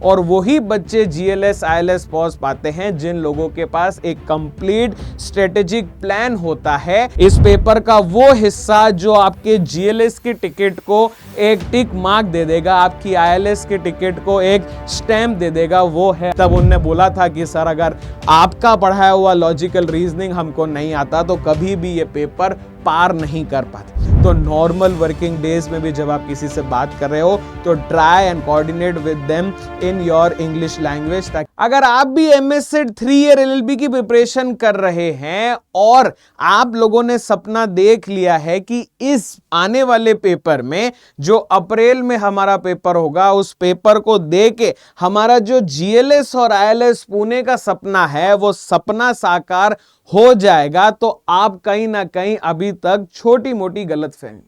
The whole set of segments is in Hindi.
और वही बच्चे जीएलएस आईएलएस पहुंच पाते हैं जिन लोगों के पास एक कंप्लीट स्ट्रेटेजिक प्लान होता है। इस पेपर का वो हिस्सा जो आपके जीएलएस की टिकट को एक टिक मार्क दे देगा, आपकी आईएलएस की टिकट को एक स्टैंप दे देगा, वो है। तब उनने बोला था कि सर अगर आपका पढ़ाया हुआ लॉजिकल रीजनिंग हमको नहीं आता तो कभी भी ये पेपर पार नहीं कर पाते। तो नॉर्मल वर्किंग डेज में भी जब आप किसी से बात कर रहे हो तो try and coordinate with them in your English language. अगर आप भी एमएस सेट 3 ईयर एलएलबी की प्रिपरेशन कर रहे हैं और आप लोगों ने सपना देख लिया है कि इस आने वाले पेपर में जो अप्रैल में हमारा पेपर होगा उस पेपर को दे के हमारा जो जीएलएस और आईएलएस पुणे का सपना है वो सपना साकार हो जाएगा, तो आप कहीं ना कहीं अभी तक छोटी मोटी गलतफहमी।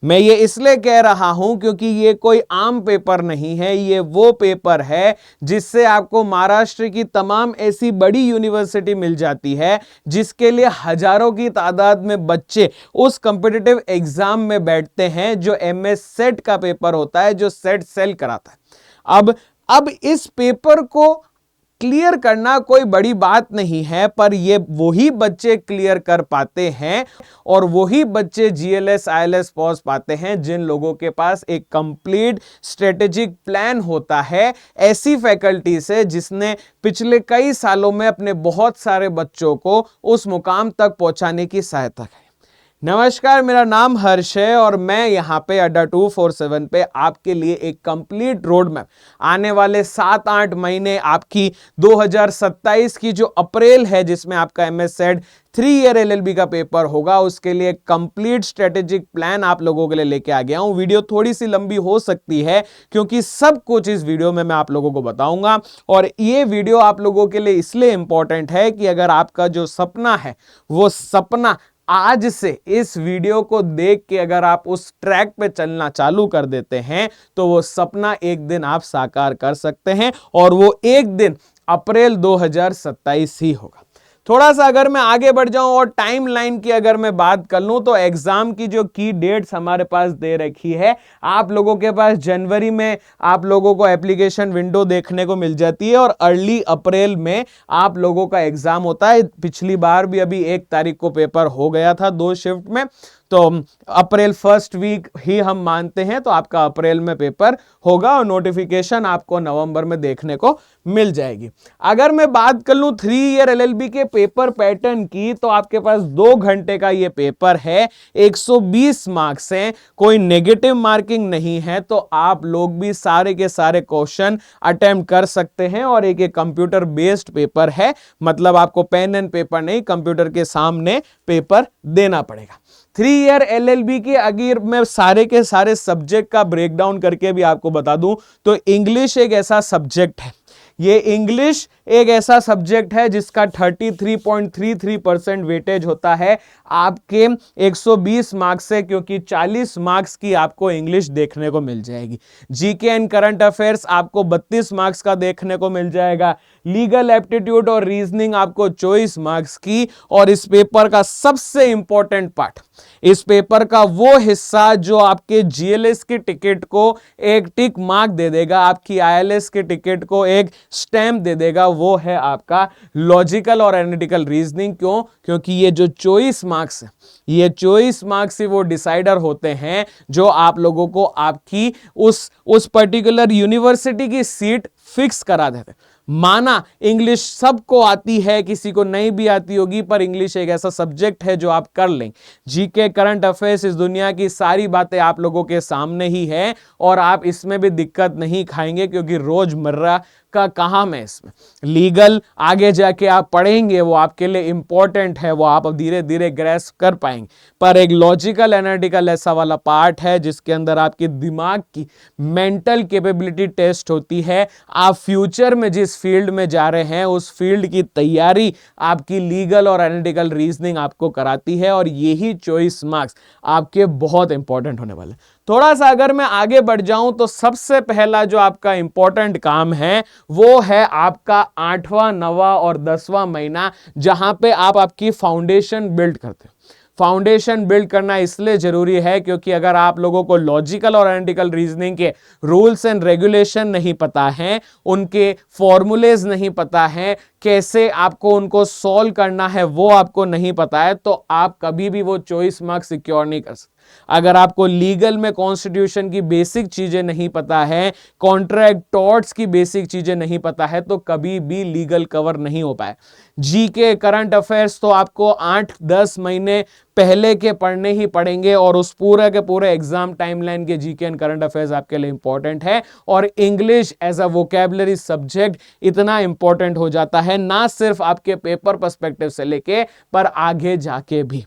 मैं ये इसलिए कह रहा हूं क्योंकि ये कोई आम पेपर नहीं है, ये वो पेपर है जिससे आपको महाराष्ट्र की तमाम ऐसी बड़ी यूनिवर्सिटी मिल जाती है जिसके लिए हजारों की तादाद में बच्चे उस कॉम्पिटिटिव एग्जाम में बैठते हैं जो एमएस सेट का पेपर होता है, जो सेट सेल कराता है। अब इस पेपर को क्लियर करना कोई बड़ी बात नहीं है, पर ये वही बच्चे क्लियर कर पाते हैं और वही बच्चे जीएलएस आईएलएस पहुंच पाते हैं जिन लोगों के पास एक कंप्लीट स्ट्रेटेजिक प्लान होता है, ऐसी फैकल्टी से जिसने पिछले कई सालों में अपने बहुत सारे बच्चों को उस मुकाम तक पहुंचाने की सहायता की। नमस्कार, मेरा नाम हर्ष है और मैं यहाँ पे अड्डा 247 पे आपके लिए एक कंप्लीट रोड मैप आने वाले 7-8 महीने आपकी 2027 की जो अप्रैल है जिसमें आपका एमएस सेट 3 ईयर एलएलबी का पेपर होगा, उसके लिए कंप्लीट स्ट्रेटेजिक प्लान आप लोगों के लिए लेके आ गया हूं। वीडियो थोड़ी सी लंबी हो सकती है क्योंकि सब कुछ इस वीडियो में मैं आप लोगों को बताऊंगा और ये वीडियो आप लोगों के लिए इसलिए इंपॉर्टेंट है कि अगर आपका जो सपना है वो सपना आज से इस वीडियो को देख के अगर आप उस ट्रैक पे चलना चालू कर देते हैं तो वो सपना एक दिन आप साकार कर सकते हैं और वो एक दिन अप्रैल 2027 ही होगा। थोड़ा सा अगर मैं आगे बढ़ जाऊं और टाइम लाइन की अगर मैं बात कर लूं तो एग्जाम की जो की डेट्स हमारे पास दे रखी है, आप लोगों के पास जनवरी में आप लोगों को एप्लीकेशन विंडो देखने को मिल जाती है और अर्ली अप्रैल में आप लोगों का एग्जाम होता है। पिछली बार भी अभी 1 तारीख को पेपर हो गया था 2 शिफ्ट में, तो अप्रैल फर्स्ट वीक ही हम मानते हैं, तो आपका अप्रैल में पेपर होगा और नोटिफिकेशन आपको नवंबर में देखने को मिल जाएगी। अगर मैं बात कर लूं 3 ईयर एलएलबी के पेपर पैटर्न की तो आपके पास 2 घंटे का ये पेपर है, 120 मार्क्स हैं, कोई नेगेटिव मार्किंग नहीं है, तो आप लोग भी सारे के सारे क्वेश्चन अटेम्प्ट कर सकते हैं और एक कंप्यूटर बेस्ड पेपर है, मतलब आपको पेन एंड पेपर नहीं, कंप्यूटर के सामने पेपर देना पड़ेगा। 3 ईयर एलएलबी के अगर मैं सारे के सारे सब्जेक्ट का ब्रेकडाउन करके भी आपको बता दूं तो इंग्लिश एक ऐसा सब्जेक्ट है, ये इंग्लिश एक ऐसा सब्जेक्ट है जिसका 33.33% वेटेज होता है आपके 120 मार्क्स से, क्योंकि 40 मार्क्स की आपको इंग्लिश देखने को मिल जाएगी। जीके एंड करंट अफेयर्स आपको 32 मार्क्स का देखने को मिल जाएगा। लीगल एप्टीट्यूड और रीजनिंग आपको 24 मार्क्स की। और इस पेपर का सबसे इंपॉर्टेंट पार्ट, इस पेपर का वो हिस्सा जो आपके जीएलएस की टिकट को एक टिक मार्क दे देगा, आपकी आईएलएस की टिकट को एक स्टैंप दे देगा, वो है आपका लॉजिकल और एनालिटिकल रीजनिंग। क्यों? क्योंकि ये जो 24 मार्क्स है, ये 24 मार्क्स ही वो डिसाइडर होते हैं जो आप लोगों को आपकी उस पर्टिकुलर यूनिवर्सिटी की सीट फिक्स करा देते हैं। माना इंग्लिश सबको आती है, किसी को नहीं भी आती होगी, पर इंग्लिश एक ऐसा सब्जेक्ट है जो आप कर लें। जीके करंट अफेयर्स, इस दुनिया की सारी बातें आप लोगों के सामने ही है और आप इसमें भी दिक्कत नहीं खाएंगे, क्योंकि रोजमर्रा का काम है इसमें। लीगल आगे जाके आप पढ़ेंगे, वो आपके लिए इंपॉर्टेंट है, वो आप धीरे धीरे ग्रेस्प कर पाएंगे। पर एक लॉजिकल एनालिटिकल ऐसा वाला पार्ट है जिसके अंदर आपके दिमाग की मेंटल कैपेबिलिटी टेस्ट होती है। आप फ्यूचर में जिस फील्ड में जा रहे हैं उस फील्ड की तैयारी आपकी लीगल और एनालिटिकल रीजनिंग आपको कराती है, और यही 24 मार्क्स आपके बहुत इंपॉर्टेंट होने वाले। थोड़ा सा अगर मैं आगे बढ़ जाऊं तो सबसे पहला जो आपका इंपॉर्टेंट काम है वो है आपका 8वां, 9वां और 10वां महीना, जहां पे आप आपकी फाउंडेशन बिल्ड करते हैं। फाउंडेशन बिल्ड करना इसलिए जरूरी है क्योंकि अगर आप लोगों को लॉजिकल और एनालिटिकल रीजनिंग के रूल्स एंड रेगुलेशन नहीं पता है, उनके फॉर्मूलेज नहीं पता है, कैसे आपको उनको सॉल्व करना है वो आपको नहीं पता है, तो आप कभी भी वो चॉइस मार्क्स सिक्योर नहीं कर सकते। अगर आपको लीगल में कॉन्स्टिट्यूशन की बेसिक चीजें नहीं पता है, कॉन्ट्रैक्ट टॉर्ट्स की बेसिक चीजें नहीं पता है, तो कभी भी लीगल कवर नहीं हो पाए। जीके करंट अफेयर्स तो आपको 8-10 महीने पहले के पढ़ने ही पड़ेंगे और उस पूरे के पूरे एग्जाम टाइमलाइन के जीके एंड करंट अफेयर्स आपके लिए इंपॉर्टेंट है। और English as a vocabulary subject इतना इंपॉर्टेंट हो जाता है, ना सिर्फ आपके पेपर पर्सपेक्टिव से लेके पर आगे जाके भी।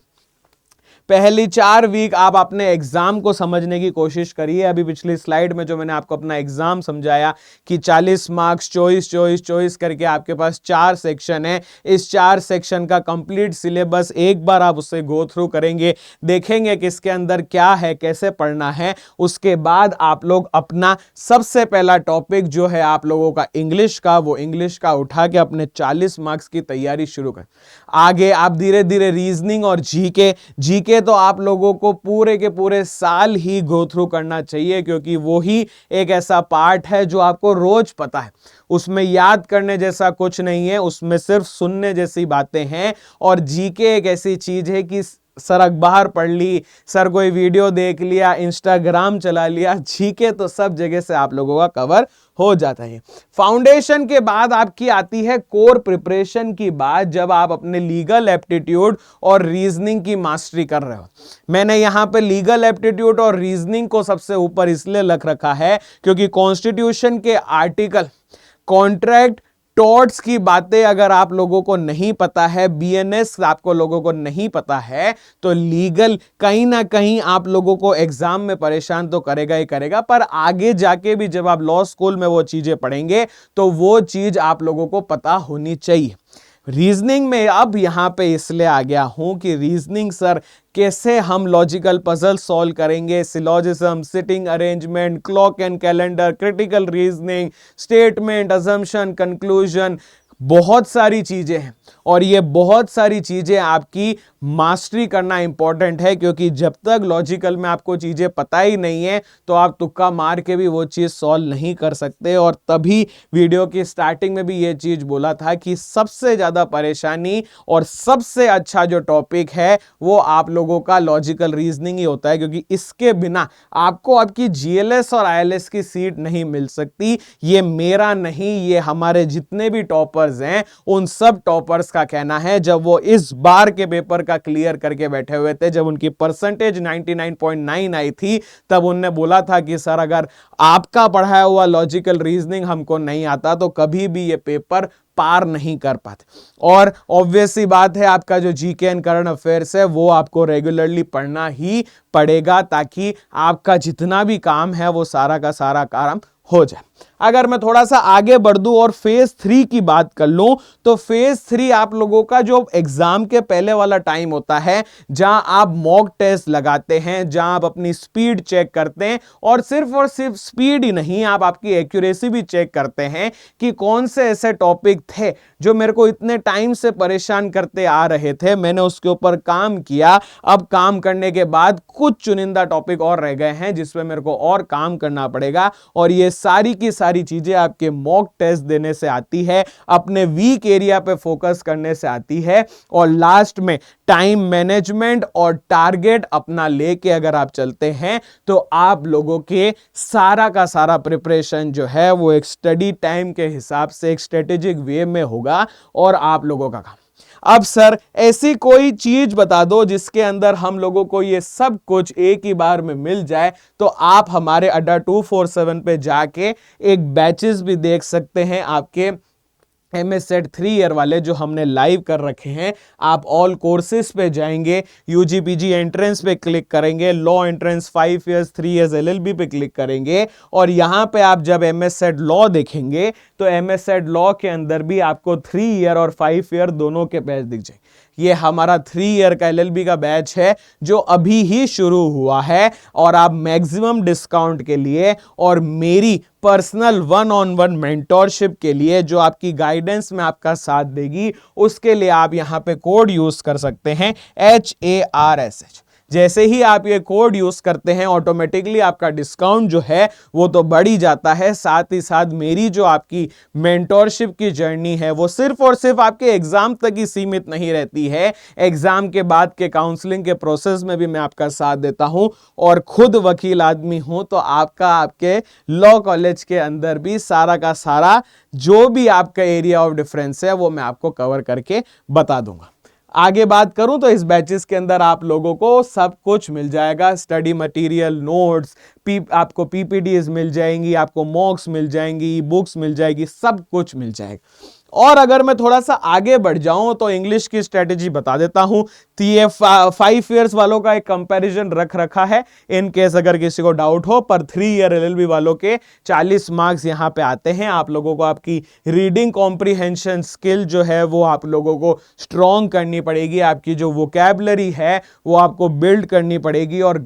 पहली 4 वीक आप अपने एग्जाम को समझने की कोशिश करिए। अभी पिछली स्लाइड में जो मैंने आपको अपना एग्जाम समझाया कि 40 मार्क्स चॉइस करके आपके पास 4 सेक्शन है, इस 4 सेक्शन का कंप्लीट सिलेबस एक बार आप उससे गो थ्रू करेंगे, देखेंगे कि इसके अंदर क्या है, कैसे पढ़ना है। उसके बाद आप लोग अपना सबसे पहला टॉपिक जो है आप लोगों का इंग्लिश का, वो इंग्लिश का उठा के अपने 40 मार्क्स की तैयारी शुरू करें। आगे आप धीरे धीरे रीजनिंग और जीके तो आप लोगों को पूरे के पूरे साल ही गो थ्रू करना चाहिए, क्योंकि वो ही एक ऐसा पार्ट है जो आपको रोज पता है। उसमें याद करने जैसा कुछ नहीं है, उसमें सिर्फ सुनने जैसी बातें हैं। और जीके एक ऐसी चीज है कि सर अखबार पढ़ ली, सर कोई वीडियो देख लिया, इंस्टाग्राम चला लिया, जीके तो सब जगह से आप लोगों का कवर हो जाता है। फाउंडेशन के बाद आपकी आती है कोर प्रिपरेशन की बात, जब आप अपने लीगल एप्टीट्यूड और रीजनिंग की मास्टरी कर रहे हो। मैंने यहां पे लीगल एप्टीट्यूड और रीजनिंग को सबसे ऊपर इसलिए रख रखा है क्योंकि कॉन्स्टिट्यूशन के आर्टिकल, कॉन्ट्रैक्ट, टॉर्ट्स की बातें अगर आप लोगों को नहीं पता है, बीएनएस आपको लोगों को नहीं पता है, तो लीगल कहीं ना कहीं आप लोगों को एग्जाम में परेशान तो करेगा ही करेगा, पर आगे जाके भी जब आप लॉ स्कूल में वो चीजें पढ़ेंगे तो वो चीज आप लोगों को पता होनी चाहिए। रीजनिंग में अब यहां पे इसलिए आ गया हूं कि रीजनिंग सर कैसे हम लॉजिकल पजल सॉल्व करेंगे, syllogism, sitting arrangement, clock and calendar, critical reasoning, statement, assumption, conclusion, बहुत सारी चीजें हैं। और ये बहुत सारी चीजें आपकी मास्टरी करना इंपॉर्टेंट है, क्योंकि जब तक लॉजिकल में आपको चीजें पता ही नहीं है तो आप तुक्का मार के भी वो चीज सॉल्व नहीं कर सकते। और तभी वीडियो की स्टार्टिंग में भी ये चीज बोला था कि सबसे ज्यादा परेशानी और सबसे अच्छा जो टॉपिक है वो आप लोगों का लॉजिकल रीजनिंग ही होता है, क्योंकि इसके बिना आपको आपकी जीएलएस और आईएलएस की सीट नहीं मिल सकती। ये मेरा नहीं, ये हमारे जितने भी टॉपर्स हैं उन सब टॉपर्स का कहना है। जब वो इस बार के पेपर का क्लियर करके बैठे हुए थे, जब उनकी परसेंटेज 99.9 आई थी, तब उनने बोला था कि सर अगर आपका पढ़ाया हुआ लॉजिकल रीजनिंग हमको नहीं आता तो कभी भी ये पेपर पार नहीं कर पाते। और ऑब्वियस सी बात है, आपका जो जीके एंड करंट अफेयर्स है वो आपको रेगुलरली पढ़ना ही पड़ेगा, ताकि आपका जितना भी काम है वो सारा का सारा काम हो जाए। अगर मैं थोड़ा सा आगे बढ़ दूं और फेज 3 की बात कर लूं, तो फेज 3 आप लोगों का जो एग्जाम के पहले वाला टाइम होता है, जहां आप मॉक टेस्ट लगाते हैं, जहां आप अपनी स्पीड चेक करते हैं, और सिर्फ स्पीड ही नहीं, आप आपकी एक्यूरेसी भी चेक करते हैं कि कौन से ऐसे टॉपिक थे जो मेरे को इतने टाइम से परेशान करते आ रहे थे, मैंने उसके ऊपर काम किया, अब काम करने के बाद कुछ चुनिंदा टॉपिक और रह गए हैं जिसमें मेरे को और काम करना पड़ेगा। और ये सारी की सारी चीजें आपके मॉक टेस्ट देने से आती है, अपने वीक एरिया पे फोकस करने से आती है, और लास्ट में टाइम मैनेजमेंट और टारगेट अपना लेके अगर आप चलते हैं तो आप लोगों के सारा का सारा प्रिपरेशन जो है वो एक स्टडी टाइम के हिसाब से एक स्ट्रेटेजिक वे में होगा और आप लोगों का काम। अब सर ऐसी कोई चीज बता दो जिसके अंदर हम लोगों को ये सब कुछ एक ही बार में मिल जाए, तो आप हमारे अड्डा 247 पे जाके एक बैचेस भी देख सकते हैं, आपके MS सेट 3 ईयर वाले जो हमने लाइव कर रखे हैं। आप ऑल कोर्सेज पे जाएंगे, UGPG एंट्रेंस पे क्लिक करेंगे, law entrance 5 years 3 years LLB पे क्लिक करेंगे, और यहां पे आप जब MS सेट लॉ देखेंगे तो MS सेट लॉ के अंदर भी आपको 3 ईयर और 5 ईयर दोनों के बैच दिख जाएंगे। ये हमारा 3 ईयर का LLB का बैच है जो अभी ही शुरू हुआ है, और आप मैक्सिमम डिस्काउंट के लिए और मेरी पर्सनल 1-on-1 मेंटोरशिप के लिए जो आपकी गाइडेंस में आपका साथ देगी, उसके लिए आप यहां पे कोड यूज कर सकते हैं HARSH। जैसे ही आप ये कोड यूज करते हैं ऑटोमेटिकली आपका डिस्काउंट जो है वो तो बढ़ ही जाता है। साथ ही साथ मेरी जो आपकी मेंटोरशिप की जर्नी है वो सिर्फ और सिर्फ आपके एग्जाम तक ही सीमित नहीं रहती है, एग्जाम के बाद के काउंसलिंग के प्रोसेस में भी मैं आपका साथ देता हूं, और खुद वकील आदमी हूं तो आपके लॉ कॉलेज के अंदर भी सारा का सारा जो भी आपका एरिया ऑफ डिफरेंस है वो मैं आपको कवर करके बता दूंगा। आगे बात करूं तो इस बैचेस के अंदर आप लोगों को सब कुछ मिल जाएगा, स्टडी मटेरियल, नोट्स, आपको PPTs मिल जाएंगी, आपको मॉक्स मिल जाएंगी, बुक्स मिल जाएगी, सब कुछ मिल जाएगा। और अगर मैं थोड़ा सा आगे बढ़ जाऊं तो इंग्लिश की स्ट्रेटेजी बता देता हूं। तो ये 5 इयर्स वालों का एक कंपैरिजन रख रखा है इन केस अगर किसी को डाउट हो, पर 3 ईयर LLB वालों के 40 मार्क्स यहां पे आते हैं। आप लोगों को आपकी रीडिंग कॉम्प्रिहेंशन स्किल जो है वो आप लोगों को स्ट्रॉन्ग करनी पड़ेगी, आपकी जो वोकैबुलरी है वो आपको बिल्ड करनी पड़ेगी, और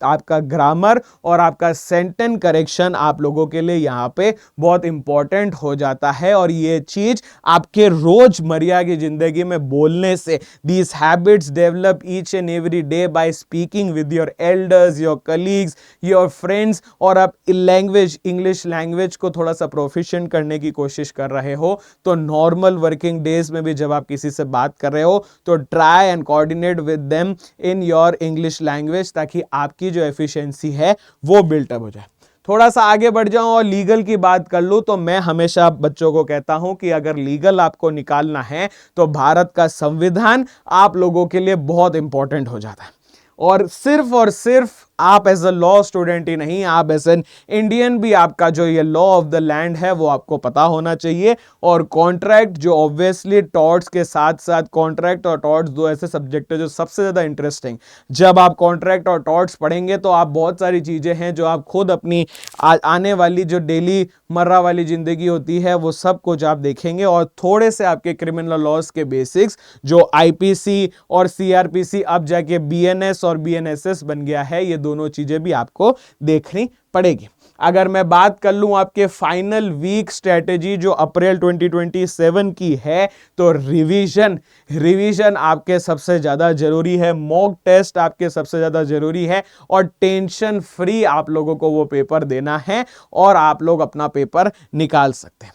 आपका ग्रामर और आपका सेंटेंस करेक्शन आप लोगों के लिए यहां पे बहुत इंपॉर्टेंट हो जाता है। और ये चीज आपके रोजमर्रा की जिंदगी में बोलने से, these habits develop each and every day by speaking with your elders, your colleagues, your friends, और आप लैंग्वेज, इंग्लिश लैंग्वेज को थोड़ा सा प्रोफिशिएंट करने की कोशिश कर रहे हो तो नॉर्मल वर्किंग डेज में भी जब आप किसी से बात कर रहे हो तो try and coordinate with them in your English language, ताकि आपकी जो एफिशिएंसी है वो बिल्टअप हो जाए। थोड़ा सा आगे बढ़ जाऊं और लीगल की बात कर लूं तो मैं हमेशा बच्चों को कहता हूं कि अगर लीगल आपको निकालना है तो भारत का संविधान आप लोगों के लिए बहुत इंपॉर्टेंट हो जाता है। और सिर्फ आप एज अ लॉ स्टूडेंट ही नहीं, आप एज एन इंडियन भी आपका जो ये लॉ ऑफ द लैंड है वो आपको पता होना चाहिए। और कॉन्ट्रैक्ट जो ऑब्वियसली टॉर्ट्स के साथ साथ, कॉन्ट्रैक्ट और टॉर्ट्स दो ऐसे सब्जेक्ट है जो सबसे ज्यादा इंटरेस्टिंग, जब आप कॉन्ट्रैक्ट और टॉर्ट्स पढ़ेंगे तो आप बहुत सारी चीजें हैं जो आप खुद अपनी आने वाली जो डेली मर्रा वाली जिंदगी होती है वो सब कुछ आप देखेंगे, और थोड़े से आपके क्रिमिनल लॉज के बेसिक्स जो IPC और CRPC अब जाके BNS और BNSS बन गया है, ये दोनों चीजें भी आपको देखनी पड़ेगी। अगर मैं बात कर लूं आपके फाइनल वीक स्ट्रेटेजी जो अप्रैल 2027 की है, तो रिवीजन आपके सबसे ज्यादा जरूरी है, मॉक टेस्ट आपके सबसे ज्यादा जरूरी है, और टेंशन फ्री आप लोगों को वो पेपर देना है और आप लोग अपना पेपर निकाल सकते हैं।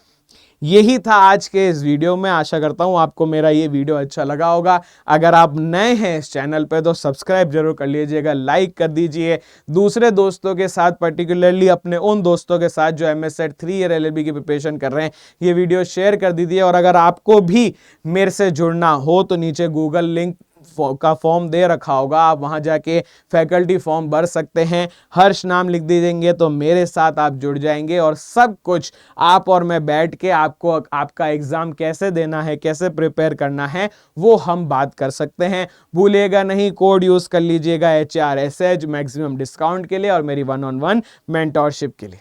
यही था आज के इस वीडियो में। आशा करता हूं आपको मेरा ये वीडियो अच्छा लगा होगा। अगर आप नए हैं इस चैनल पे तो सब्सक्राइब जरूर कर लीजिएगा, लाइक कर दीजिए, दूसरे दोस्तों के साथ, पर्टिकुलरली अपने उन दोस्तों के साथ जो MSET 3 ईयर LLB की प्रिपरेशन कर रहे हैं, ये वीडियो शेयर कर दीजिए। और अगर आपको भी मेरे से जुड़ना हो तो नीचे गूगल लिंक का फॉर्म दे रखा होगा, आप वहां जाके फैकल्टी फॉर्म भर सकते हैं, हर्ष नाम लिख दीजिएंगे तो मेरे साथ आप जुड़ जाएंगे, और सब कुछ आप और मैं बैठ के आपको आपका एग्जाम कैसे देना है, कैसे प्रिपेयर करना है, वो हम बात कर सकते हैं। भूलिएगा नहीं, कोड यूज कर लीजिएगा HRSH मैक्सिमम डिस्काउंट के लिए और मेरी 1-on-1 मेंटोरशिप के लिए।